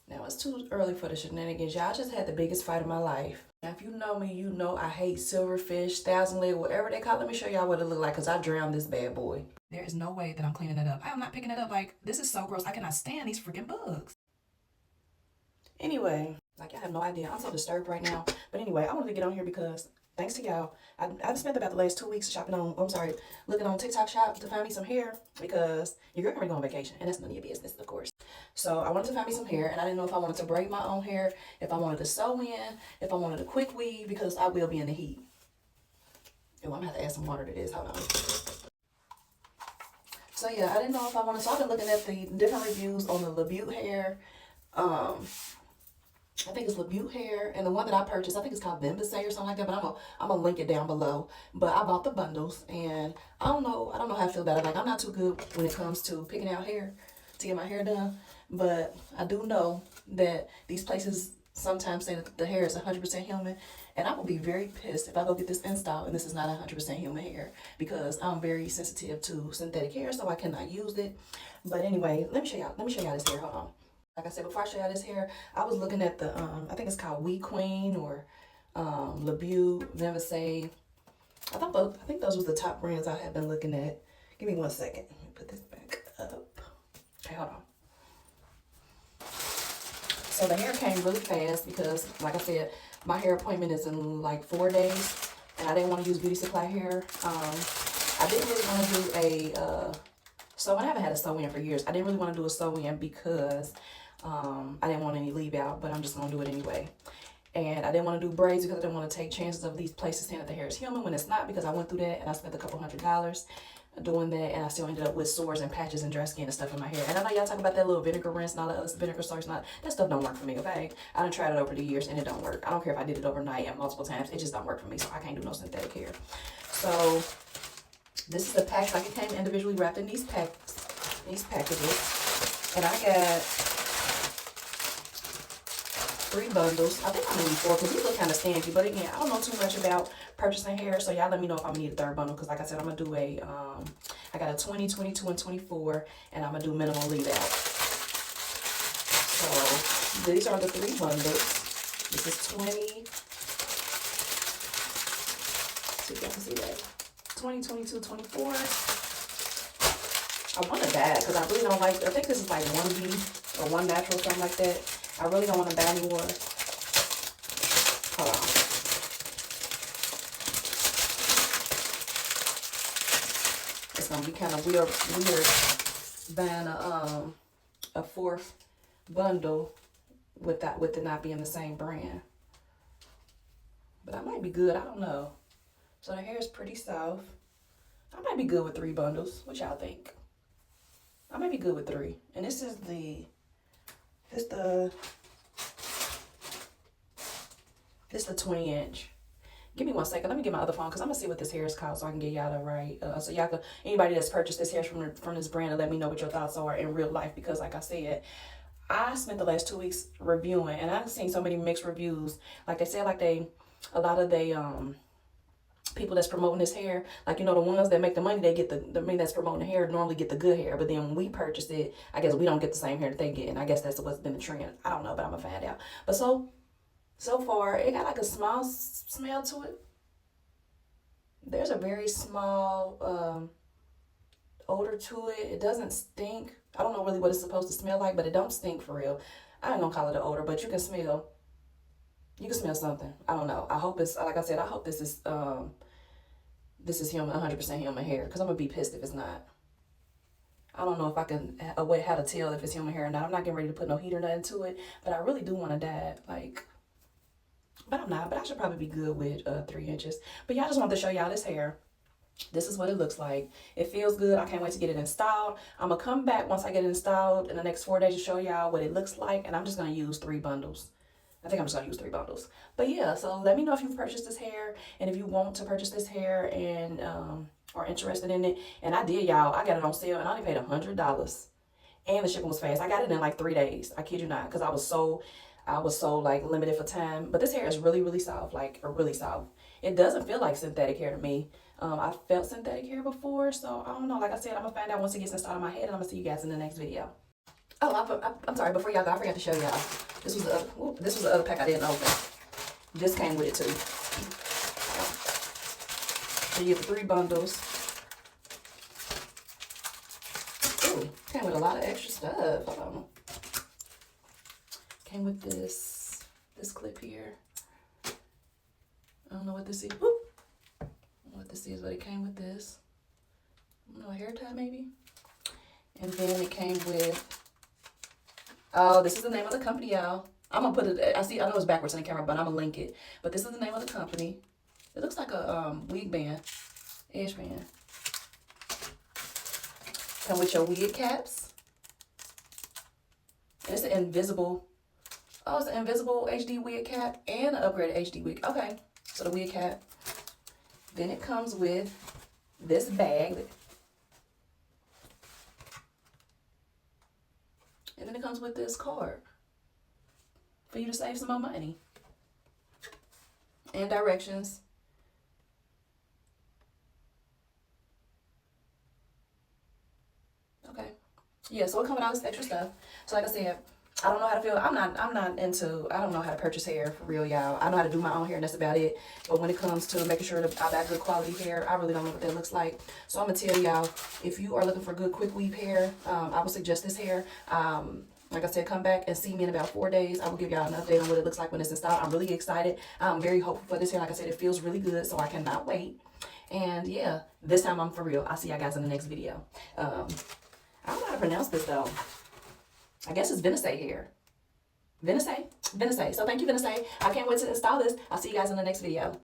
Now it's too early for the shenanigans. Y'all just had the biggest fight of my life. Now if you know me, you know I hate silverfish, thousand leg, whatever they call it. Let me show y'all what it look like because I drowned this bad boy. There is no way that I'm cleaning it up. I am not picking it up. Like, this is so gross. I cannot stand these freaking bugs. Anyway, like y'all have no idea. I'm so disturbed right now. But anyway, I wanted to get on here because thanks to y'all, I've spent about the last 2 weeks shopping on, looking on TikTok shop to find me some hair because your girl can go on vacation and that's none of your business, of course. So I wanted to find me some hair and I didn't know if I wanted to braid my own hair, if I wanted to sew in, if I wanted a quick weave because I will be in the heat. Oh, I'm gonna have to add some water to this. Hold on. So yeah, I didn't know if I wanted. So I've been looking at the different reviews on the LaBute hair. I think it's LaBute hair, and the one that I purchased, I think it's called Vinisay or something like that. But I'm gonna link it down below. But I bought the bundles, and I don't know how I feel about it. Like I'm not too good when it comes to picking out hair to get my hair done. But I do know that these places sometimes say that the hair is 100% human, and I will be very pissed if I go get this installed and this is not 100% human hair because I'm very sensitive to synthetic hair, so I cannot use it. But anyway, let me show y'all. Let me show y'all this hair. Hold on. Like I said, before I show y'all this hair, I was looking at the, I think it's called We Queen or LaBute, Vinisay. I think those were the top brands I have been looking at. Give me 1 second. Let me put this back up. Okay, hold on. So the hair came really fast because, like I said, my hair appointment is in like 4 days, and I didn't want to use beauty supply hair. I didn't really want to do a I haven't had a sew-in for years. I didn't really want to do a sew-in because I didn't want any leave out, but I'm just going to do it anyway. And I didn't want to do braids because I didn't want to take chances of these places saying that the hair is human when it's not, because I went through that and I spent a couple $100 doing that, and I still ended up with sores and patches and dry skin and stuff in my hair. And I know y'all talk about that little vinegar rinse and all that other vinegar source. That stuff don't work for me, okay? I done tried it over the years and it don't work. I don't care if I did it overnight and multiple times. It just don't work for me, so I can't do no synthetic hair. So this is the pack. Like, it came individually wrapped in these packages. And I got 3 bundles. I think I'm gonna need 4 because these look kind of stingy. But again, I don't know too much about purchasing hair, so y'all let me know if I'm gonna need a 3rd bundle. Because like I said, I'm gonna do a I got a 20, 22, and 24, and I'm gonna do minimal leave out. So these are the 3 bundles. This is 20. See if y'all can see that. 20, 22, 24. I want to dye because I really don't like. I think this is like 1B or 1 natural, something like that. I really don't want to buy any more. Hold on. It's gonna be kind of weird buying a 4th bundle with it not being the same brand. But I might be good. I don't know. So the hair is pretty soft. I might be good with 3 bundles. What y'all think? I might be good with 3. And this is the 20-inch. Give me 1 second. Let me get my other phone because I'm gonna see what this hair is called so I can get y'all the right. So y'all can, anybody that's purchased this hair from this brand, let me know what your thoughts are in real life, because like I said, I spent the last 2 weeks reviewing and I've seen so many mixed reviews. Like they said, like a lot of people that's promoting this hair, like, you know, the ones that make the money, they get the men that's promoting the hair normally get the good hair, but then when we purchase it, I guess we don't get the same hair that they get, and I guess that's what's been the trend. I don't know, but I'm gonna find out. But so far, it got like a small smell to it. There's a very small odor to it. It doesn't stink. I don't know really what it's supposed to smell like, but it don't stink for real. I ain't gonna call it an odor, but you can smell something. I don't know. I hope it's, like I said, I hope this is human, 100% human hair, because I'm gonna be pissed if it's not. I don't know if I can how to tell if it's human hair or not. I'm not getting ready to put no heat or nothing to it, but I really do want to dye it, like, but I'm not. But I should probably be good with 3 inches. But y'all, just wanted to show y'all this hair. This is what it looks like. It feels good. I can't wait to get it installed. I'm gonna come back once I get it installed in the next 4 days to show y'all what it looks like, and I'm just gonna use 3 bundles. I think I'm just gonna use 3 bundles. But yeah, so let me know if you've purchased this hair and if you want to purchase this hair and are interested in it. And I did, y'all. I got it on sale and I only paid $100. And the shipping was fast. I got it in like 3 days. I kid you not, because I was so like limited for time. But this hair is really, really soft, like really soft. It doesn't feel like synthetic hair to me. I felt synthetic hair before, so I don't know. Like I said, I'm gonna find out once it gets installed in my head, and I'm gonna see you guys in the next video. Oh, I'm sorry. Before y'all go, I forgot to show y'all. This was the other pack I didn't open. This came with it too. So you get the 3 bundles. Ooh, came with a lot of extra stuff. Hold on. Came with this clip here. I don't know what this is. Whoop. I don't know what this is, but it came with this. I don't know, a hair tie maybe. And then it came with, oh, this is the name of the company, y'all. I'm gonna put it, I know it's backwards in the camera, but I'm gonna link it. But this is the name of the company. It looks like a wig band, edge band. Come with your wig caps. And it's an invisible, oh, it's an invisible HD wig cap and an upgraded HD wig. Okay, so the wig cap. Then it comes with this bag. And then it comes with this card for you to save some more money. And directions. Okay. Yeah, so it comes with all this extra stuff. So like I said, I don't know how to feel. I don't know how to purchase hair for real, y'all. I know how to do my own hair and that's about it. But when it comes to making sure that I got good quality hair, I really don't know what that looks like. So I'm gonna tell y'all, if you are looking for good quick weave hair, I would suggest this hair. Like I said, come back and see me in about 4 days. I will give y'all an update on what it looks like when it's installed. I'm really excited. I'm very hopeful for this hair. Like I said, it feels really good, so I cannot wait. And yeah, this time I'm for real. I'll see y'all guys in the next video. I don't know how to pronounce this though. I guess it's Vinisay hair. Vinisay? Vinisay. So thank you, Vinisay. I can't wait to install this. I'll see you guys in the next video.